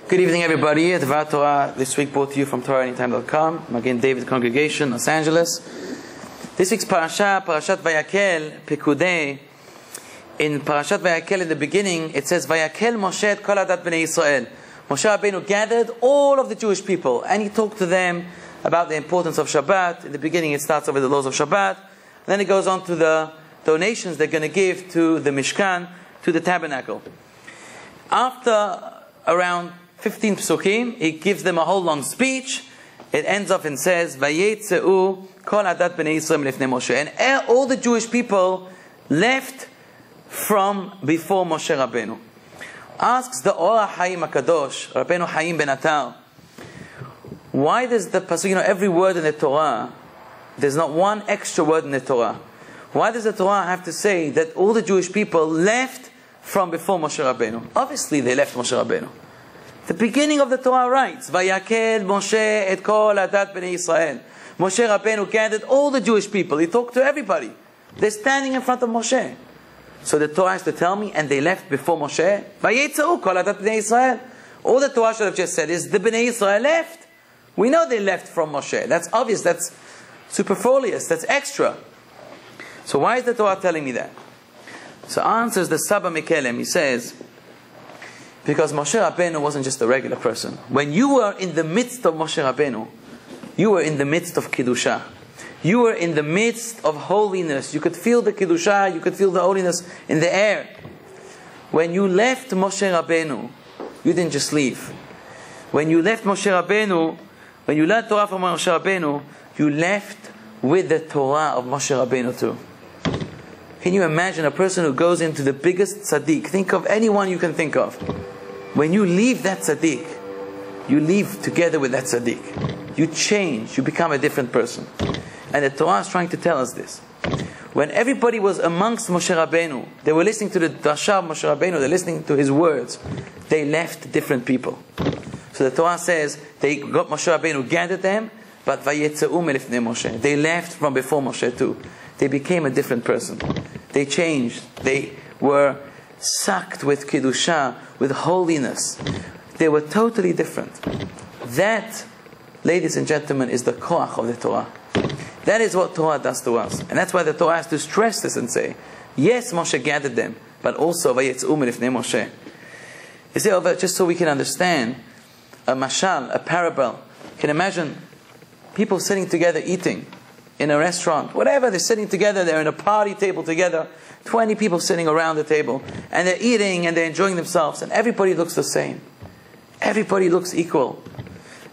Good evening, everybody. Dvar Torah this week brought to you from TorahAnyTime.com. I'm again David Congregation, Los Angeles. This week's Parashat Vayakhel Pekudei. In Parashat Vayakhel, in the beginning, it says, Vayakhel Moshe et kol adat bnei Yisrael. Moshe Rabbeinu gathered all of the Jewish people, and he talked to them about the importance of Shabbat. In the beginning, it starts off with the laws of Shabbat. Then it goes on to the donations they're going to give to the Mishkan, to the tabernacle. After around 15 psukim, he gives them a whole long speech. It ends off and says, Vayetzeu kol adat bnei Yisrael lifnei Moshe. And all the Jewish people left from before Moshe Rabbeinu. Asks the Or HaHaim HaKadosh, Rabbeinu Haim ben Atar, why does the pasuk, every word in the Torah, there's not one extra word in the Torah. Why does the Torah have to say that all the Jewish people left from before Moshe Rabbeinu? Obviously they left Moshe Rabbeinu. The beginning of the Torah writes, Vayakhel Moshe et kol adat bnei Yisrael. Moshe Rabbeinu gathered all the Jewish people. He talked to everybody. They're standing in front of Moshe. So the Torah has to tell me, and they left before Moshe. Vayetzeu kol adat bnei Yisrael. All the Torah should have just said is, the bnei Yisrael left. We know they left from Moshe. That's obvious. That's superfluous. That's extra. So why is the Torah telling me that? So answers the Saba Mekelem. He says, because Moshe Rabbeinu wasn't just a regular person. When you were in the midst of Moshe Rabbeinu, you were in the midst of Kiddusha. You were in the midst of holiness. You could feel the Kiddusha, you could feel the holiness in the air. When you left Moshe Rabbeinu, you didn't just leave. When you left Moshe Rabbeinu, when you learned Torah from Moshe Rabbeinu, you left with the Torah of Moshe Rabbeinu too. Can you imagine a person who goes into the biggest tzaddik? Think of anyone you can think of. When you leave that tzaddik, you leave together with that tzaddik. You change, you become a different person. And the Torah is trying to tell us this. When everybody was amongst Moshe Rabbeinu, they were listening to the drasha of Moshe Rabbeinu, they're listening to his words, they left different people. So the Torah says, they got Moshe Rabbeinu, gathered them, but Vayetzeu melifnei Moshe. They left from before Moshe too. They became a different person. They changed. They were sucked with Kiddusha, with holiness. They were totally different. That, ladies and gentlemen, is the koach of the Torah. That is what Torah does to us. And that's why the Torah has to stress this and say, yes, Moshe gathered them, but also Vayetzeu melifnei Moshe. You see, just so we can understand, a mashal, a parable. You can imagine people sitting together eating in a restaurant, whatever, they're sitting together, they're in a party table together, 20 people sitting around the table, and they're eating and they're enjoying themselves, and everybody looks the same. Everybody looks equal.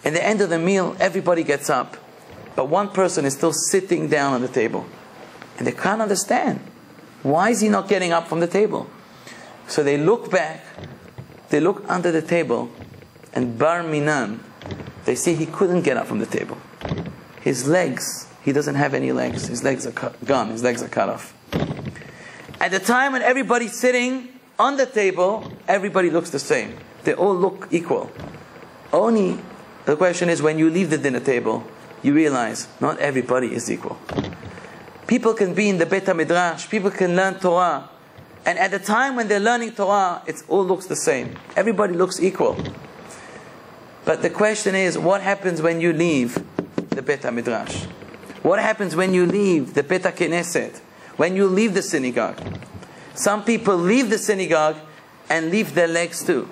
At the end of the meal, everybody gets up, but one person is still sitting down on the table, and they can't understand. Why is he not getting up from the table? So they look back, they look under the table, and bar minan, they see he couldn't get up from the table. His legs, he doesn't have any legs. His legs are gone. His legs are cut off. At the time when everybody's sitting on the table, everybody looks the same. They all look equal. Only the question is, when you leave the dinner table, you realize not everybody is equal. People can be in the Beit HaMidrash. People can learn Torah. And at the time when they're learning Torah, it all looks the same. Everybody looks equal. But the question is, what happens when you leave the Beit HaMidrash? What happens when you leave the Beit HaKnesset? When you leave the synagogue? Some people leave the synagogue and leave their legs too.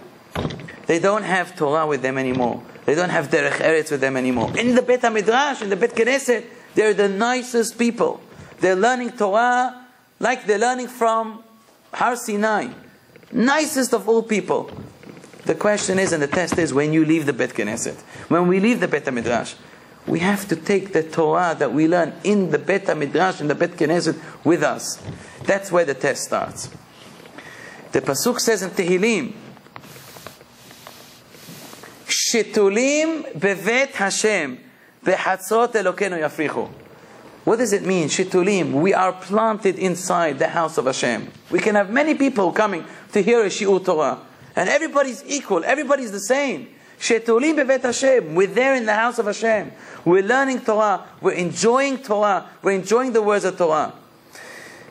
They don't have Torah with them anymore. They don't have Derech Eretz with them anymore. In the Beit HaMidrash, in the Beit Knesset, they're the nicest people. They're learning Torah like they're learning from Har Sinai. Nicest of all people. The question is, and the test is, when you leave the Beit Knesset, when we leave the Beit HaMidrash, we have to take the Torah that we learn in the Beit HaMidrash, in the Beit Knesset, with us. That's where the test starts. The Pasuk says in Tehillim, Shitulim bevet Hashem, bechatzot Elokeinu yafrichu. What does it mean, Shitulim? We are planted inside the house of Hashem. We can have many people coming to hear a Shi'ur Torah. And everybody's equal, everybody's the same. Shetulim bevet Hashem. We're there in the house of Hashem. We're learning Torah. We're enjoying Torah. We're enjoying the words of Torah.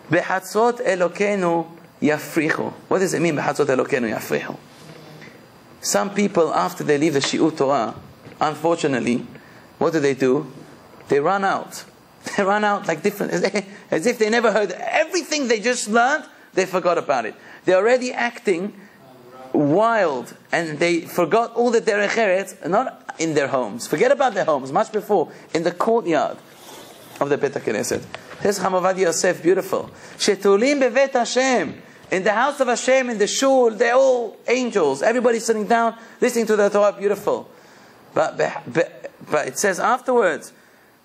Bechatzot Elokeinu yafrichu. What does it mean, Bechatzot Elokeinu yafrichu? Some people, after they leave the Shi'ur Torah, unfortunately, what do? They run out. They run out like different, as if they never heard everything they just learned, they forgot about it. They're already acting wild, and they forgot all the derech eretz, not in their homes. Forget about their homes, much before, in the courtyard of the Bet HaKnesset. Says Chamav Yosef, beautiful. Shetulim bevet Hashem. In the house of Hashem, in the shul, they're all angels. Everybody's sitting down, listening to the Torah, beautiful. But it says afterwards,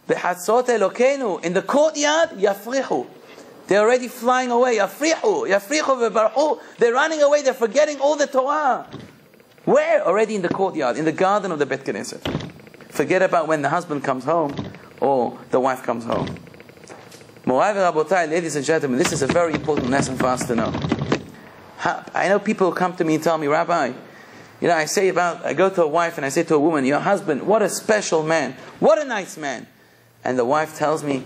Bechatzot Elokeinu, in the courtyard, Yafrihu. They're already flying away. Yafrihu ve'barhu. They're running away. They're forgetting all the Torah. Where? Already in the courtyard, in the garden of the Bet Knesset. Forget about when the husband comes home or the wife comes home. Morai v'rabotai, ladies and gentlemen, this is a very important lesson for us to know. I know people come to me and tell me, Rabbi, I go to a wife and I say to a woman, your husband, what a special man. What a nice man. And the wife tells me,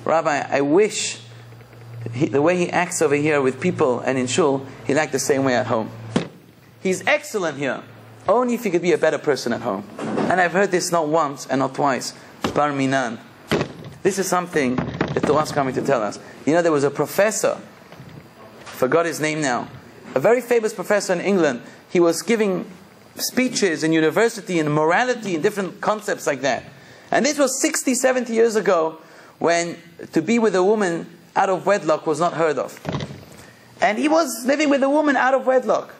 Rabbi, I wish the way he acts over here with people and in shul, he liked the same way at home. He's excellent here. Only if he could be a better person at home. And I've heard this not once and not twice. Bar minan. This is something the Torah is coming to tell us. There was a professor, forgot his name now, a very famous professor in England. He was giving speeches in university and morality and different concepts like that. And this was 60, 70 years ago, when to be with a woman out of wedlock was not heard of. And he was living with a woman out of wedlock.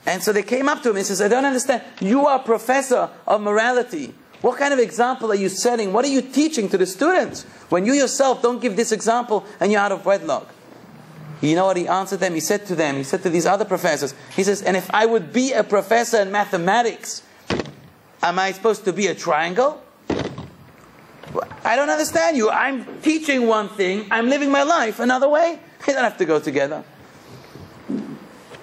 And so they came up to him and says, I don't understand. You are a professor of morality. What kind of example are you setting? What are you teaching to the students when you yourself don't give this example and you're out of wedlock? You know what he answered them? He said to these other professors, he says, and if I would be a professor in mathematics, am I supposed to be a triangle? I don't understand you. I'm teaching one thing, I'm living my life another way. They don't have to go together.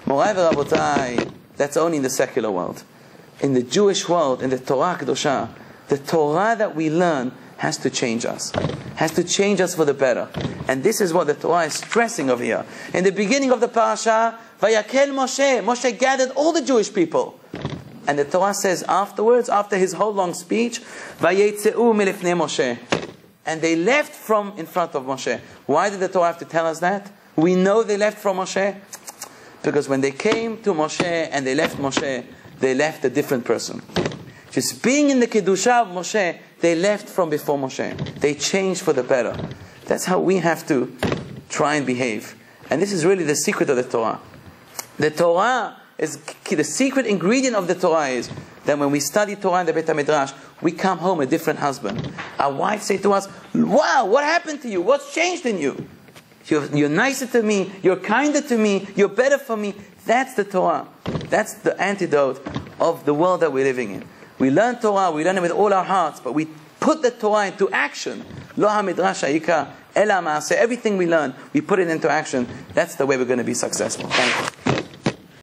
Morai v'rabotai, that's only in the secular world. In the Jewish world, in the Torah Kedosha, the Torah that we learn has to change us. Has to change us for the better. And this is what the Torah is stressing over here. In the beginning of the parasha, Vayakhel Moshe gathered all the Jewish people. And the Torah says afterwards, after his whole long speech, Vayetzeu milifnei Moshe. And they left from in front of Moshe. Why did the Torah have to tell us that? We know they left from Moshe. Because when they came to Moshe and they left Moshe, they left a different person. Just being in the Kedusha of Moshe, they left from before Moshe. They changed for the better. That's how we have to try and behave. And this is really the secret of the Torah. The Torah is, the secret ingredient of the Torah is that when we study Torah in the Beit HaMidrash, we come home a different husband. Our wife say to us, wow, what happened to you? What's changed in you? You're nicer to me, you're kinder to me, you're better for me. That's the Torah. That's the antidote of the world that we're living in. We learn Torah, we learn it with all our hearts, but we put the Torah into action. Lo ha-midrash ha'ikar, ela ma'aseh. Everything we learn, we put it into action. That's the way we're going to be successful. Thank you.